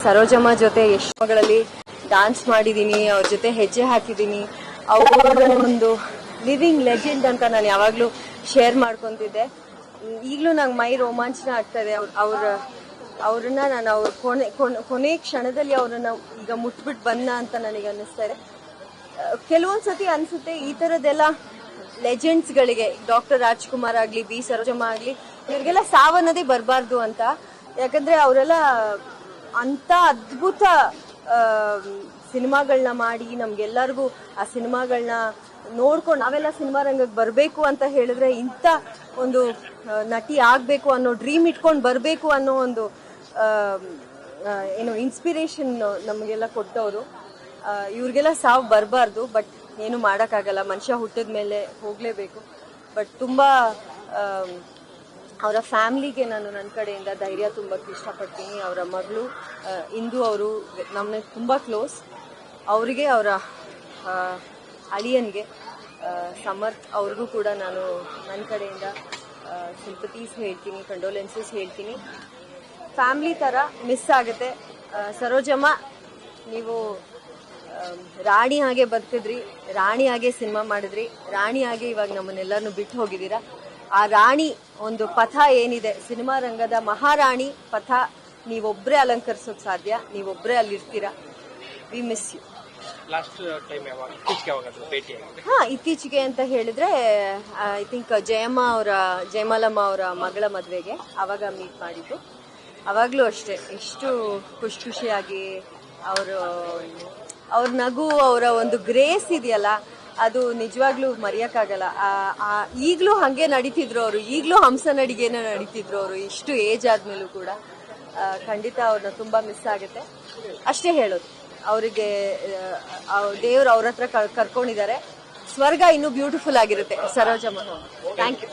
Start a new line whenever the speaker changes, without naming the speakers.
ಸರೋಜಮ್ಮ ಜೊತೆ ಎಷ್ಟು ಮಗಳಲ್ಲಿ ಡಾನ್ಸ್ ಮಾಡಿದೀನಿ, ಅವ್ರ ಜೊತೆ ಹೆಜ್ಜೆ ಹಾಕಿದೀನಿ. ಅವರ ಒಂದು ಲಿವಿಂಗ್ ಲೆಜೆಂಡ್ ಅಂತ ನಾನು ಯಾವಾಗ್ಲೂ ಶೇರ್ ಮಾಡ್ಕೊಂತಿದ್ದೆ. ಈಗಲೂ ನಂಗೆ ಮೈ ರೋಮಾಂಚನ ಆಗ್ತಾ ಇದೆ. ಅವ್ರನ್ನ ನಾನು ಅವ್ರ ಕೊನೆ ಕ್ಷಣದಲ್ಲಿ ಅವ್ರನ್ನ ಈಗ ಮುಟ್ಬಿಟ್ಟು ಬಂದ ಅಂತ ನನಗೆ ಅನ್ನಿಸ್ತಾ ಇದೆ. ಕೆಲವೊಂದ್ಸತಿ ಅನ್ಸುತ್ತೆ ಈ ತರದೆಲ್ಲ ಲೆಜೆಂಡ್ಸ್ಗಳಿಗೆ, ಡಾಕ್ಟರ್ ರಾಜ್ಕುಮಾರ್ ಆಗ್ಲಿ, ಬಿ ಸರೋಜಮ್ಮ ಆಗ್ಲಿ, ಇವ್ರಿಗೆಲ್ಲ ಸಾವನ್ನದೇ ಬರಬಾರ್ದು ಅಂತ. ಯಾಕಂದ್ರೆ ಅವರೆಲ್ಲ ಅಂತ ಅದ್ಭುತ ಸಿನಿಮಾಗಳನ್ನ ಮಾಡಿ ನಮ್ಗೆಲ್ಲರಿಗೂ ಆ ಸಿನಿಮಾಗಳನ್ನ ನೋಡ್ಕೊಂಡು ನಾವೆಲ್ಲ ಸಿನಿಮಾ ರಂಗಕ್ಕೆ ಬರಬೇಕು ಅಂತ ಹೇಳಿದ್ರೆ ಇಂಥ ಒಂದು ನಟಿ ಆಗಬೇಕು ಅನ್ನೋ ಡ್ರೀಮ್ ಇಟ್ಕೊಂಡು ಬರಬೇಕು ಅನ್ನೋ ಒಂದು ಏನು ಇನ್ಸ್ಪಿರೇಷನ್ ನಮಗೆಲ್ಲ ಕೊಟ್ಟವರು. ಇವ್ರಿಗೆಲ್ಲ ಸಾವು ಬರಬಾರ್ದು, ಬಟ್ ಏನು ಮಾಡೋಕ್ಕಾಗಲ್ಲ, ಮನುಷ್ಯ ಹುಟ್ಟಿದ ಮೇಲೆ ಹೋಗಲೇಬೇಕು. ಬಟ್ ತುಂಬ ಅವರ ಫ್ಯಾಮ್ಲಿಗೆ ನಾನು ನನ್ನ ಕಡೆಯಿಂದ ಧೈರ್ಯ ತುಂಬಕ್ಕೆ ಇಷ್ಟಪಡ್ತೀನಿ. ಅವರ ಮಗಳು ಇಂದು ಅವರು ನಮ್ಮನೆ ತುಂಬ ಕ್ಲೋಸ್. ಅವರಿಗೆ, ಅವರ ಅಳಿಯನ್ಗೆ ಸಮರ್ಥ್ ಅವ್ರಿಗೂ ಕೂಡ ನಾನು ನನ್ನ ಕಡೆಯಿಂದ ಸಿಂಪತೀಸ್ ಹೇಳ್ತೀನಿ, ಕಂಡೋಲೆನ್ಸಸ್ ಹೇಳ್ತೀನಿ. ಫ್ಯಾಮ್ಲಿ ಥರ ಮಿಸ್ ಆಗುತ್ತೆ. ಸರೋಜಮ್ಮ, ನೀವು ರಾಣಿ ಹಾಗೆ ಬದುಕಿದ್ರಿ, ರಾಣಿ ಹಾಗೆ ಸಿನಿಮಾ ಮಾಡಿದ್ರಿ, ರಾಣಿ ಹಾಗೆ ಇವಾಗ ನಮ್ಮನ್ನೆಲ್ಲರನ್ನು ಬಿಟ್ಟು ಹೋಗಿದ್ದೀರಾ. ಆ ರಾಣಿ ಒಂದು ಪಥ ಏನಿದೆ, ಸಿನಿಮಾ ರಂಗದ ಮಹಾರಾಣಿ ಪಥ, ನೀವೊಬ್ಬರೇ ಅಲಂಕರಿಸೋಕೆ ಸಾಧ್ಯ, ನೀವೊಬ್ಬರೇ ಅಲ್ಲಿರ್ತೀರಾ. We miss you. ಇತ್ತೀಚೆಗೆ ಅಂತ ಹೇಳಿದ್ರೆ ಐ ಥಿಂಕ್ ಜಯಮಾಲಮ್ಮ ಅವರ ಮಗಳ ಮದುವೆಗೆ ಅವಾಗ ಮೀಟ್ ಮಾಡಿದ್ದು. ಅವಾಗಲೂ ಅಷ್ಟೇ, ಎಷ್ಟು ಖುಷಿಯಾಗಿ ಅವ್ರ ನಗು, ಅವರ ಒಂದು ಗ್ರೇಸ್ ಇದೆಯಲ್ಲ, ಅದು ನಿಜವಾಗ್ಲೂ ಮರೆಯೋಕ್ಕಾಗಲ್ಲ. ಈಗಲೂ ಹಾಗೆ ನಡೀತಿದ್ರು ಅವರು, ಈಗಲೂ ಹಂಸ ನಡಿಗೆನ ನಡೀತಿದ್ರು ಅವರು, ಇಷ್ಟು ಏಜ್ ಆದ್ಮೇಲೂ ಕೂಡ. ಖಂಡಿತ ಅವ್ರನ್ನ ತುಂಬ ಮಿಸ್ ಆಗುತ್ತೆ. ಅಷ್ಟೇ ಹೇಳೋದು, ಅವರಿಗೆ ದೇವ್ರು ಅವ್ರ ಹತ್ರ ಕರ್ಕೊಂಡಿದ್ದಾರೆ. ಸ್ವರ್ಗ ಇನ್ನೂ ಬ್ಯೂಟಿಫುಲ್ ಆಗಿರುತ್ತೆ ಸರೋಜಮ್ಮ. Thank you.